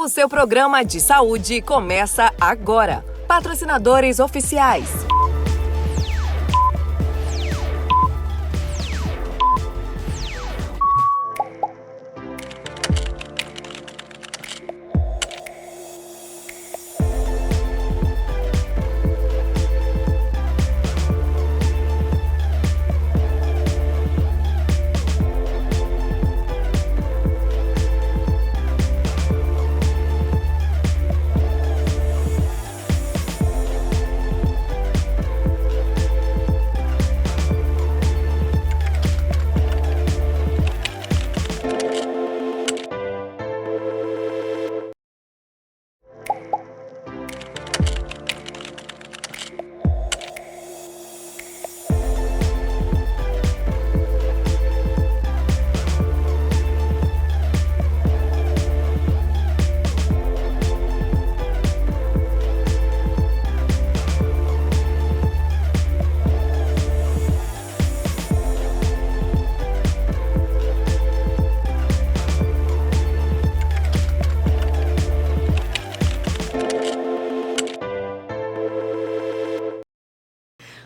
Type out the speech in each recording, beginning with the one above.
O seu programa de saúde começa agora. Patrocinadores oficiais.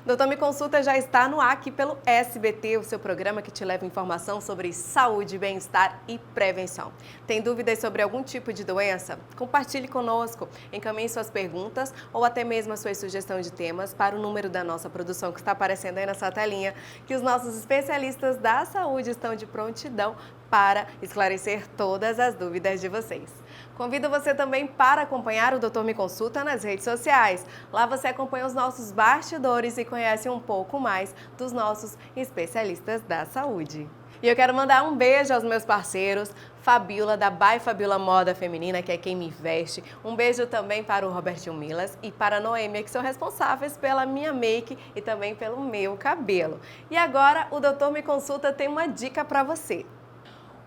Doutor Me Consulta já está no ar aqui pelo SBT, o seu programa que te leva informação sobre saúde, bem-estar e prevenção. Tem dúvidas sobre algum tipo de doença? Compartilhe conosco, encaminhe suas perguntas ou até mesmo a sua sugestão de temas para o número da nossa produção que está aparecendo aí na sua telinha, que os nossos especialistas da saúde estão de prontidão para esclarecer todas as dúvidas de vocês. Convido você também para acompanhar o Doutor Me Consulta nas redes sociais. Lá você acompanha os nossos bastidores e conhece um pouco mais dos nossos especialistas da saúde. E eu quero mandar um beijo aos meus parceiros, Fabiola, da By Fabiola Moda Feminina, que é quem me veste. Um beijo também para o Robertinho Milas e para a Noêmia, que são responsáveis pela minha make e também pelo meu cabelo. E agora o Doutor Me Consulta tem uma dica para você.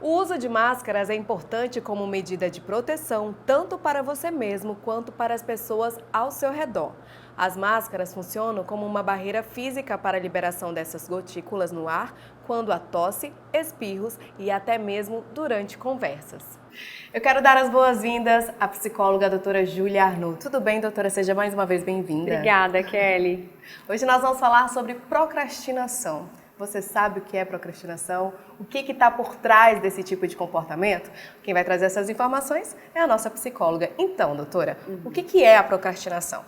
O uso de máscaras é importante como medida de proteção, tanto para você mesmo quanto para as pessoas ao seu redor. As máscaras funcionam como uma barreira física para a liberação dessas gotículas no ar, quando há tosse, espirros e até mesmo durante conversas. Eu quero dar as boas-vindas à psicóloga doutora Júlia Arnaud. Tudo bem, doutora? Seja mais uma vez bem-vinda. Obrigada, Kelly. Hoje nós vamos falar sobre procrastinação. Você sabe o que é procrastinação? O que está por trás desse tipo de comportamento? Quem vai trazer essas informações é a nossa psicóloga. Então, doutora, o que é a procrastinação?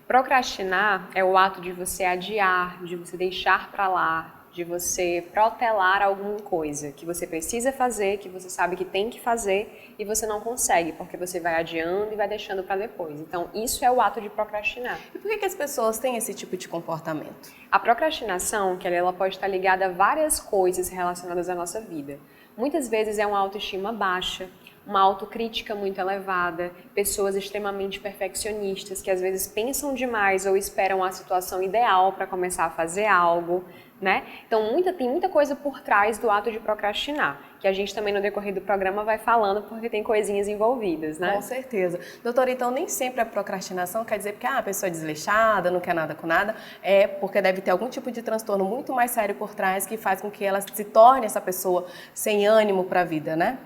Procrastinar é o ato de você adiar, de você deixar para lá, de você protelar alguma coisa que você precisa fazer, que você sabe que tem que fazer e você não consegue, porque você vai adiando e vai deixando para depois. Então, isso é o ato de procrastinar. E por que as pessoas têm esse tipo de comportamento? A procrastinação, que ela pode estar ligada a várias coisas relacionadas à nossa vida. Muitas vezes é uma autoestima baixa, uma autocrítica muito elevada, pessoas extremamente perfeccionistas que às vezes pensam demais ou esperam a situação ideal para começar a fazer algo, né? Então tem muita coisa por trás do ato de procrastinar, que a gente também no decorrer do programa vai falando porque tem coisinhas envolvidas, né? Com certeza. Doutora, então nem sempre a procrastinação quer dizer que a pessoa é desleixada, não quer nada com nada, é porque deve ter algum tipo de transtorno muito mais sério por trás que faz com que ela se torne essa pessoa sem ânimo para a vida, né?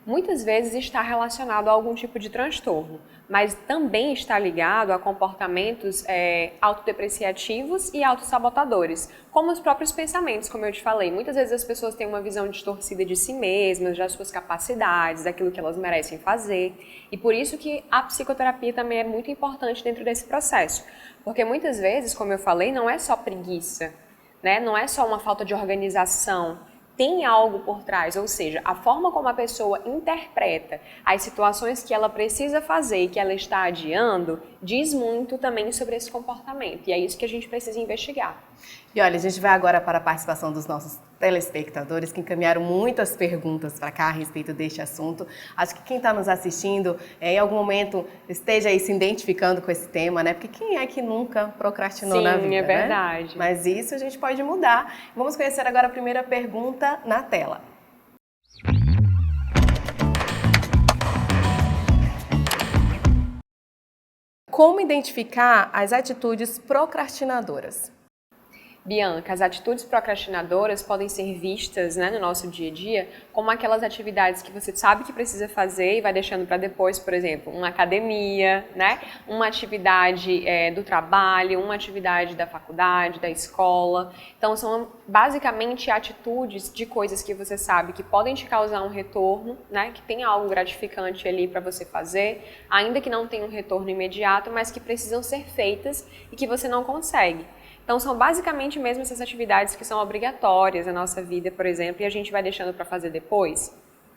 Muitas vezes está relacionado a algum tipo de transtorno, mas também está ligado a comportamentos autodepreciativos e autossabotadores, como os próprios pensamentos, como eu te falei. Muitas vezes as pessoas têm uma visão distorcida de si mesmas, das suas capacidades, daquilo que elas merecem fazer, e por isso que a psicoterapia também é muito importante dentro desse processo, porque muitas vezes, como eu falei, não é só preguiça, né? Não é só uma falta de organização, tem algo por trás, ou seja, a forma como a pessoa interpreta as situações que ela precisa fazer e que ela está adiando, diz muito também sobre esse comportamento, e é isso que a gente precisa investigar. E olha, a gente vai agora para a participação dos nossos telespectadores que encaminharam muitas perguntas para cá a respeito deste assunto. Acho que quem está nos assistindo, em algum momento, esteja aí se identificando com esse tema, né? Porque quem é que nunca procrastinou na vida, Sim, é verdade. Né? Mas isso a gente pode mudar. Vamos conhecer agora a primeira pergunta na tela. Como identificar as atitudes procrastinadoras? Bianca, as atitudes procrastinadoras podem ser vistas, né, no nosso dia a dia como aquelas atividades que você sabe que precisa fazer e vai deixando para depois, por exemplo, uma academia, né, uma atividade do trabalho, uma atividade da faculdade, da escola. Então, são basicamente atitudes de coisas que você sabe que podem te causar um retorno, né, que tem algo gratificante ali para você fazer, ainda que não tenha um retorno imediato, mas que precisam ser feitas e que você não consegue. Então, são basicamente mesmo essas atividades que são obrigatórias na nossa vida, por exemplo, e a gente vai deixando para fazer depois,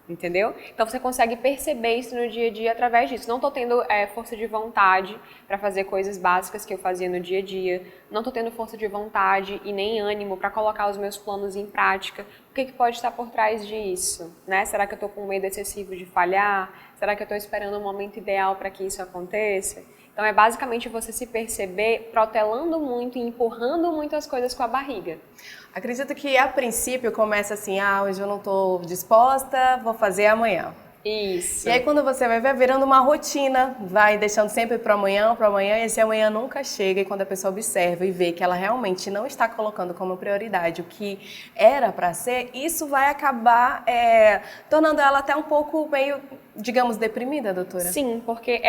entendeu? Então, você consegue perceber isso no dia a dia através disso. Não estou tendo força de vontade para fazer coisas básicas que eu fazia no dia a dia, não estou tendo força de vontade e nem ânimo para colocar os meus planos em prática. O que pode estar por trás disso? Né? Será que eu estou com medo excessivo de falhar? Será que eu estou esperando o momento ideal para que isso aconteça? Então, é basicamente você se perceber protelando muito e empurrando muito as coisas com a barriga. Acredito que, a princípio, começa assim, hoje eu não estou disposta, vou fazer amanhã. Isso. E aí, quando você vai ver, virando uma rotina, vai deixando sempre para amanhã, e esse amanhã nunca chega. E quando a pessoa observa e vê que ela realmente não está colocando como prioridade o que era para ser, isso vai acabar tornando ela até um pouco meio, digamos, deprimida, doutora? Sim, porque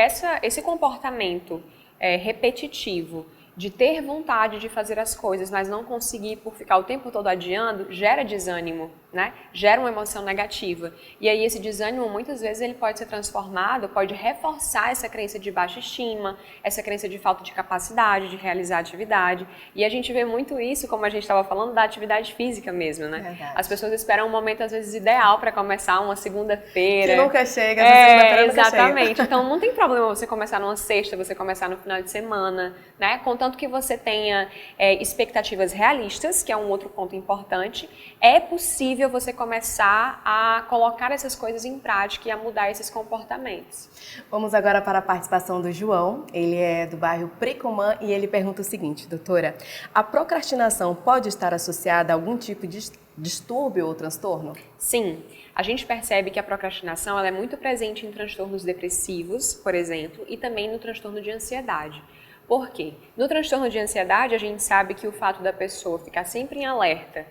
esse comportamento repetitivo de ter vontade de fazer as coisas, mas não conseguir por ficar o tempo todo adiando, gera desânimo, né? Gera uma emoção negativa. E aí esse desânimo, muitas vezes, ele pode ser transformado, pode reforçar essa crença de baixa estima, essa crença de falta de capacidade de realizar a atividade. E a gente vê muito isso, como a gente estava falando, da atividade física mesmo, né? Verdade. As pessoas esperam um momento, às vezes, ideal para começar uma segunda-feira. Que nunca chega, essa segunda-feira nunca chega. Exatamente. Então, não tem problema você começar numa sexta, você começar no final de semana, né? Contanto que você tenha expectativas realistas, que é um outro ponto importante, é possível você começar a colocar essas coisas em prática e a mudar esses comportamentos. Vamos agora para a participação do João. Ele é do bairro Precomã e ele pergunta o seguinte, doutora: a procrastinação pode estar associada a algum tipo de distúrbio ou transtorno? Sim, a gente percebe que a procrastinação ela é muito presente em transtornos depressivos, por exemplo, e também no transtorno de ansiedade. Por quê? No transtorno de ansiedade, a gente sabe que o fato da pessoa ficar sempre em alerta,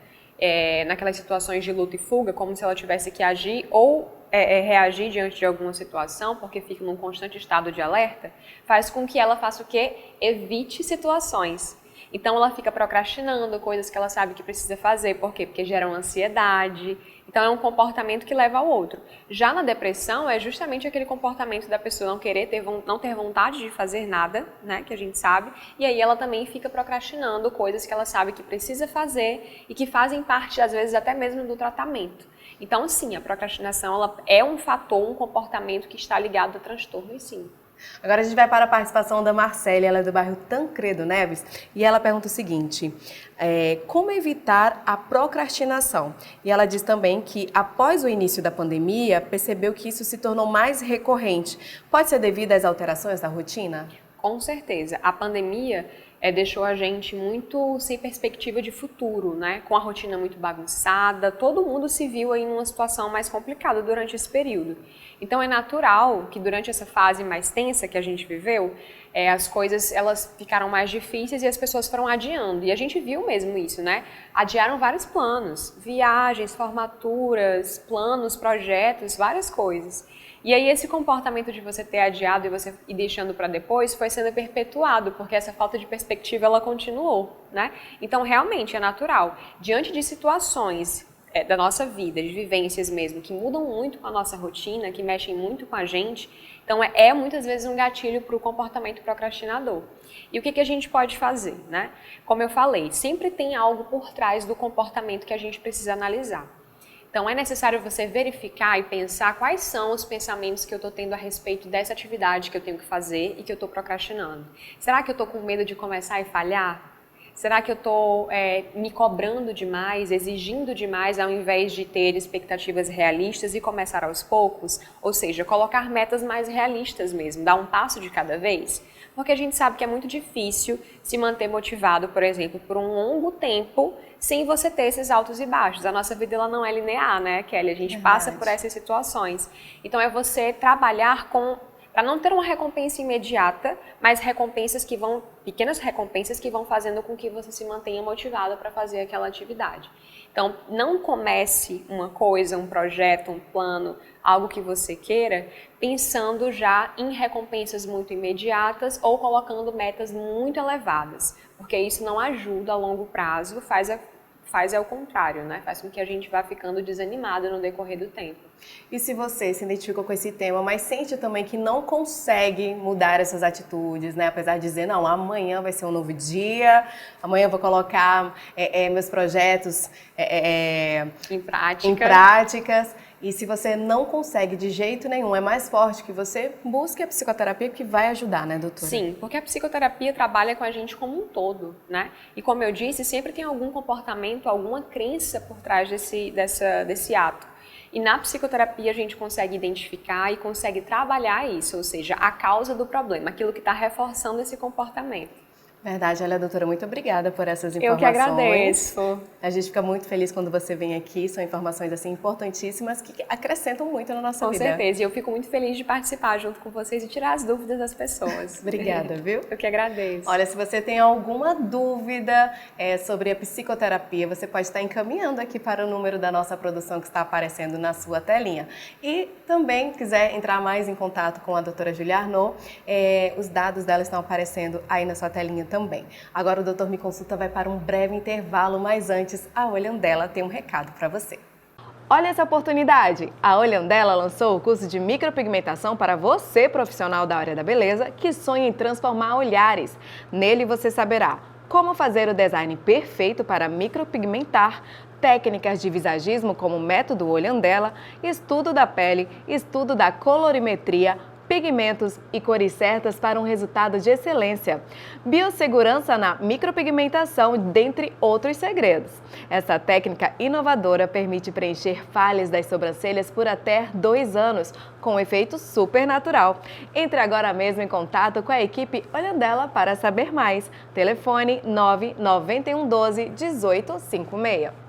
naquelas situações de luta e fuga, como se ela tivesse que agir ou reagir diante de alguma situação, porque fica num constante estado de alerta, faz com que ela faça o quê? Evite situações. Então, ela fica procrastinando coisas que ela sabe que precisa fazer. Por quê? Porque geram ansiedade. Então, é um comportamento que leva ao outro. Já na depressão, é justamente aquele comportamento da pessoa não ter vontade de fazer nada, né, que a gente sabe, e aí ela também fica procrastinando coisas que ela sabe que precisa fazer e que fazem parte, às vezes, até mesmo do tratamento. Então, sim, a procrastinação ela é um fator, um comportamento que está ligado ao transtorno, e sim. Agora a gente vai para a participação da Marcele, ela é do bairro Tancredo Neves, e ela pergunta o seguinte: como evitar a procrastinação? E ela diz também que após o início da pandemia, percebeu que isso se tornou mais recorrente. Pode ser devido às alterações da rotina? Com certeza. A pandemia deixou a gente muito sem perspectiva de futuro, né? Com a rotina muito bagunçada, todo mundo se viu aí numa situação mais complicada durante esse período. Então é natural que durante essa fase mais tensa que a gente viveu, as coisas elas ficaram mais difíceis e as pessoas foram adiando. E a gente viu mesmo isso, né? Adiaram vários planos, viagens, formaturas, planos, projetos, várias coisas. E aí esse comportamento de você ter adiado e você ir deixando para depois foi sendo perpetuado, porque essa falta de perspectiva ela continuou, né? Então realmente é natural. Diante de situações da nossa vida, de vivências mesmo, que mudam muito com a nossa rotina, que mexem muito com a gente, então muitas vezes um gatilho para o comportamento procrastinador. E o que a gente pode fazer, né? Como eu falei, sempre tem algo por trás do comportamento que a gente precisa analisar. Então, é necessário você verificar e pensar quais são os pensamentos que eu estou tendo a respeito dessa atividade que eu tenho que fazer e que eu estou procrastinando. Será que eu estou com medo de começar e falhar? Será que eu estou me cobrando demais, exigindo demais, ao invés de ter expectativas realistas e começar aos poucos? Ou seja, colocar metas mais realistas mesmo, dar um passo de cada vez? Porque a gente sabe que é muito difícil se manter motivado, por exemplo, por um longo tempo, sem você ter esses altos e baixos. A nossa vida ela não é linear, né, Kelly? A gente passa por essas situações. Então, é você trabalhar com para não ter uma recompensa imediata, mas pequenas recompensas que vão fazendo com que você se mantenha motivado para fazer aquela atividade. Então, não comece uma coisa, um projeto, um plano, algo que você queira, pensando já em recompensas muito imediatas ou colocando metas muito elevadas, porque isso não ajuda a longo prazo, faz ao contrário, né? Faz com que a gente vá ficando desanimado no decorrer do tempo. E se você se identificou com esse tema, mas sente também que não consegue mudar essas atitudes, né? Apesar de dizer, não, amanhã vai ser um novo dia, amanhã eu vou colocar meus projetos Em práticas. E se você não consegue de jeito nenhum, é mais forte que você busque a psicoterapia, que vai ajudar, né, doutora? Sim, porque a psicoterapia trabalha com a gente como um todo, né? E como eu disse, sempre tem algum comportamento, alguma crença por trás desse ato. E na psicoterapia a gente consegue identificar e consegue trabalhar isso, ou seja, a causa do problema, aquilo que está reforçando esse comportamento. Verdade, olha, doutora, muito obrigada por essas informações. Eu que agradeço. A gente fica muito feliz quando você vem aqui, são informações assim importantíssimas que acrescentam muito na nossa vida. Com certeza, e eu fico muito feliz de participar junto com vocês e tirar as dúvidas das pessoas. Obrigada, viu? Eu que agradeço. Olha, se você tem alguma dúvida sobre a psicoterapia, você pode estar encaminhando aqui para o número da nossa produção que está aparecendo na sua telinha. E também, quiser entrar mais em contato com a doutora Julia Arnaud, os dados dela estão aparecendo aí na sua telinha também. Agora o Doutor Me Consulta vai para um breve intervalo, mas antes a Olhandela tem um recado para você. Olha essa oportunidade! A Olhandela lançou o curso de micropigmentação para você, profissional da área da beleza, que sonha em transformar olhares. Nele você saberá como fazer o design perfeito para micropigmentar, técnicas de visagismo como o método Olhandela, estudo da pele, estudo da colorimetria, pigmentos e cores certas para um resultado de excelência. Biossegurança na micropigmentação, dentre outros segredos. Essa técnica inovadora permite preencher falhas das sobrancelhas por até 2 anos, com um efeito super natural. Entre agora mesmo em contato com a equipe Olhandela para saber mais. Telefone 99112 1856.